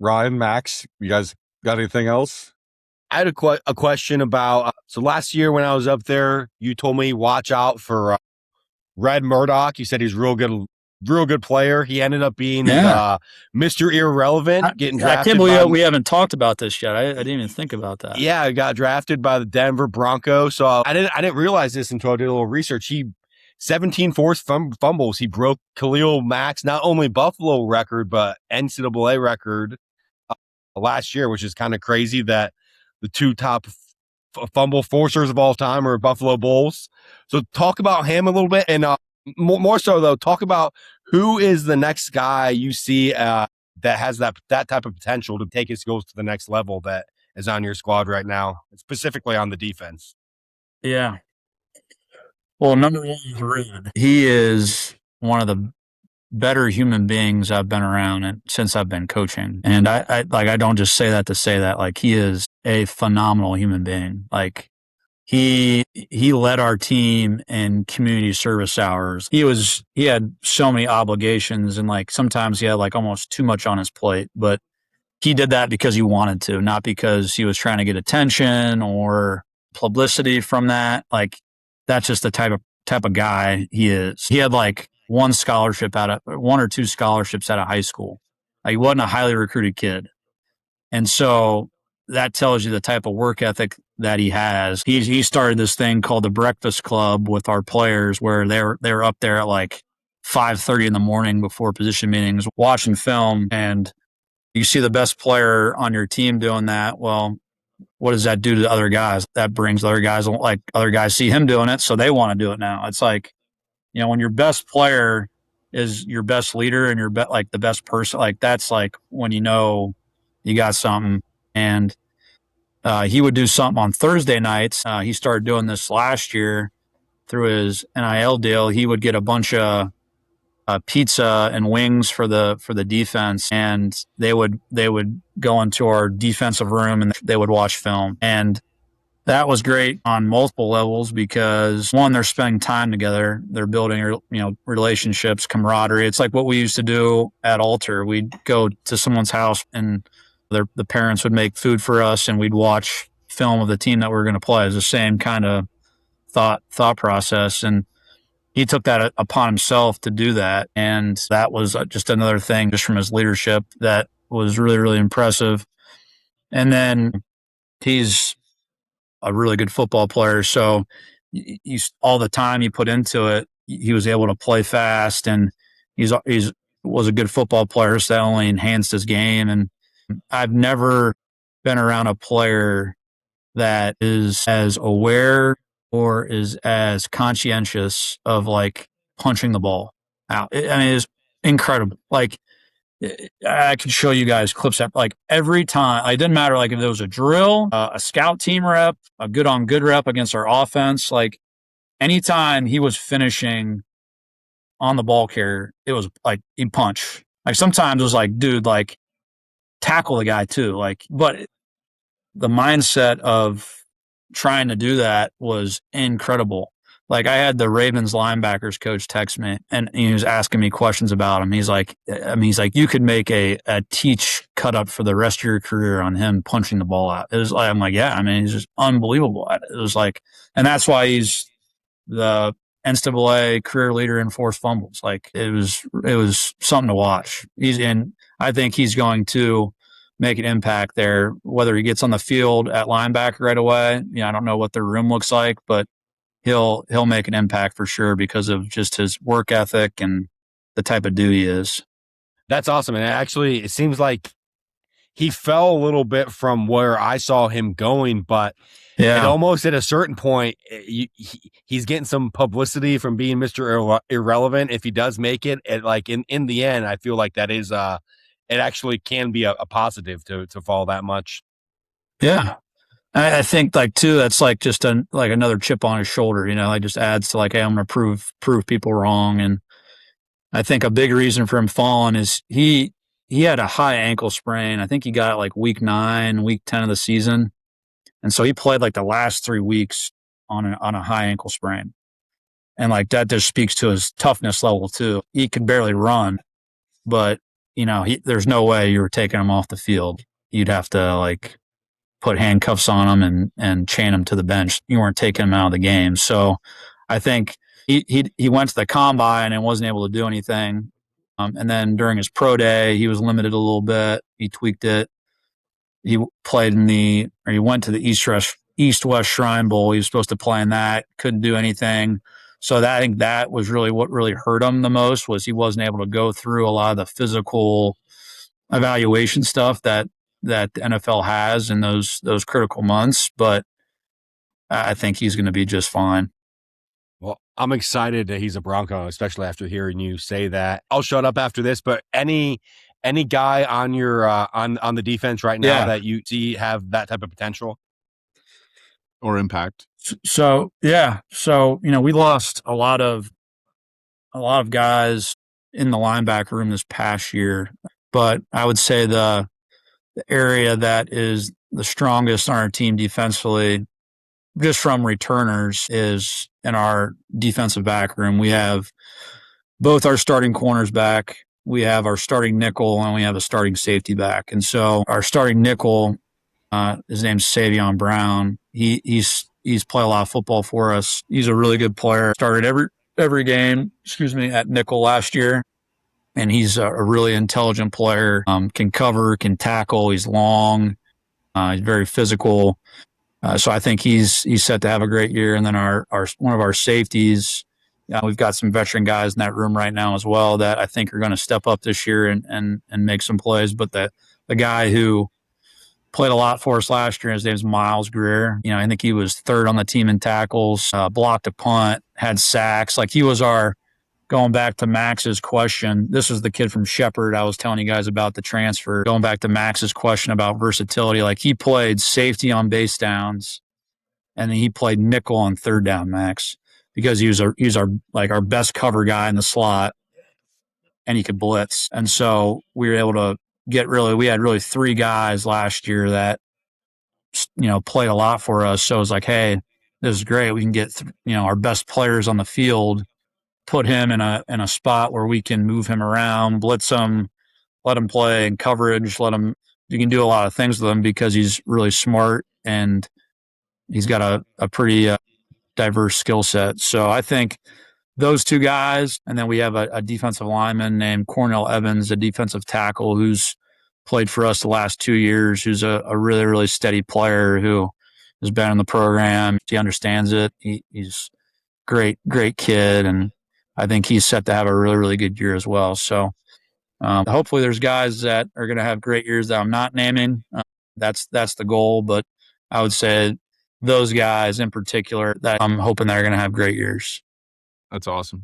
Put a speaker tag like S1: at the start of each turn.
S1: Ryan, Max, you guys got anything else?
S2: I had a question about so last year when I was up there, you told me watch out for Red Murdock. You said he's real good player. He ended up being
S3: Yeah.
S2: Mr. Irrelevant, getting
S3: I can't
S2: drafted
S3: believe
S2: by
S3: we haven't talked about this yet. I didn't even think about that.
S2: yeah, he got drafted by the Denver Broncos. So I didn't realize this until I did a little research. He 17 forced fumbles. He broke Khalil Mack's not only Buffalo record but NCAA record last year, which is kind of crazy that the two top fumble forcers of all time are Buffalo Bulls. So talk about him a little bit, and more so though, talk about who is the next guy you see that has that type of potential to take his skills to the next level that is on your squad right now, specifically on the defense.
S3: Yeah. Well, number one is Red. He is one of the better human beings I've been around since I've been coaching. And I don't just say that to say that. Like, he is a phenomenal human being. Like, he led our team in community service hours. He had so many obligations, and like sometimes he had like almost too much on his plate, but he did that because he wanted to, not because he was trying to get attention or publicity from that. Like, that's just the type of guy he is. He had like one or two scholarships out of high school. Like, he wasn't a highly recruited kid. And so that tells you the type of work ethic that he has. He started this thing called the Breakfast Club with our players, where they're up there at like 5:30 in the morning before position meetings, watching film, and you see the best player on your team doing that. Well, what does that do to the other guys? That brings other guys see him doing it, so they want to do it now. It's like, when your best player is your best leader and your like the best person, like that's like when you know you got something. And he would do something on Thursday nights. He started doing this last year through his NIL deal. He would get a bunch of pizza and wings for the defense, and they would go into our defensive room and they would watch film. And that was great on multiple levels because, one, they're spending time together, they're building relationships, camaraderie. It's like what we used to do at Alter. We'd go to someone's house and the parents would make food for us, and we'd watch film of the team that we were going to play. It's the same kind of thought process, and he took that upon himself to do that. And that was just another thing just from his leadership that was really, really impressive. And then he's a really good football player. So he's all the time he put into it, he was able to play fast, and he's was a good football player. So that only enhanced his game. And I've never been around a player that is as aware or is as conscientious of like punching the ball out. It's incredible. Like, I could show you guys clips that like every time. It didn't matter like if there was a drill, a scout team rep, a good on good rep against our offense. Like, anytime he was finishing on the ball carrier, it was like he'd punch. Like, sometimes it was like, dude, like, tackle the guy too. Like, but the mindset of trying to do that was incredible. Like, I had the Ravens linebackers coach text me, and he was asking me questions about him. He's like, you could make a teach cut up for the rest of your career on him punching the ball out. It was like, I'm like, yeah, he's just unbelievable at it. It was like, and that's why he's the NCAA career leader in forced fumbles. Like, it was something to watch. I think he's going to make an impact there, whether he gets on the field at linebacker right away. I don't know what their room looks like, but he'll make an impact for sure because of just his work ethic and the type of dude he is.
S2: That's awesome. And actually, it seems like he fell a little bit from where I saw him going, but it almost at a certain point, he's getting some publicity from being Mr. Irrelevant. If he does make it, in the end, I feel like that is it actually can be a positive to fall that much.
S3: Yeah. I think like too, that's like just like another chip on his shoulder, it just adds to like, hey, I'm going to prove people wrong. And I think a big reason for him falling is he had a high ankle sprain. I think he got it like week 9, week 10 of the season. And so he played like the last 3 weeks on a high ankle sprain. And like that just speaks to his toughness level too. He could barely run, but there's no way you were taking him off the field. You'd have to like put handcuffs on him and chain him to the bench. You weren't taking him out of the game. So I think he went to the combine and wasn't able to do anything. And then during his pro day, he was limited a little bit. He tweaked it. He went to the East West Shrine Bowl. He was supposed to play in that. Couldn't do anything. So I think that was really what really hurt him the most, was he wasn't able to go through a lot of the physical evaluation stuff that the NFL has in those critical months. But I think he's going to be just fine.
S2: Well, I'm excited that he's a Bronco, especially after hearing you say that. I'll shut up after this, but any guy on your on the defense right now that you see have that type of potential
S1: or impact?
S3: So we lost a lot of guys in the linebacker room this past year, but I would say the area that is the strongest on our team defensively, just from returners, is in our defensive back room. We have both our starting corners back, we have our starting nickel, and we have a starting safety back. And so our starting nickel, his name's Savion Brown. He's played a lot of football for us. He's a really good player. Started every game, at nickel last year. And he's a really intelligent player, can cover, can tackle. He's long. He's very physical. So I think he's set to have a great year. And then our one of our safeties, we've got some veteran guys in that room right now as well that I think are going to step up this year and make some plays. But the guy who played a lot for us last year, his name's Miles Greer. I think he was third on the team in tackles, blocked a punt, had sacks. Like, he was going back to Max's question, this is the kid from Shepherd I was telling you guys about, the transfer. Going back to Max's question about versatility, like, he played safety on base downs, and then he played nickel on third down, Max, because he was our best cover guy in the slot, and he could blitz. And so we were able to we had really three guys last year that played a lot for us. So it was like, hey, this is great. We can get our best players on the field, put him in a spot where we can move him around, blitz him, let him play in coverage, you can do a lot of things with him because he's really smart and he's got a pretty diverse skill set. So I think those two guys, and then we have a defensive lineman named Cornell Evans, a defensive tackle who's played for us the last 2 years, who's a really, really steady player who has been in the program. He understands it. He's great kid, and I think he's set to have a really, really good year as well. So hopefully there's guys that are going to have great years that I'm not naming. That's the goal, but I would say those guys in particular that I'm hoping they're going to have great years.
S1: That's awesome.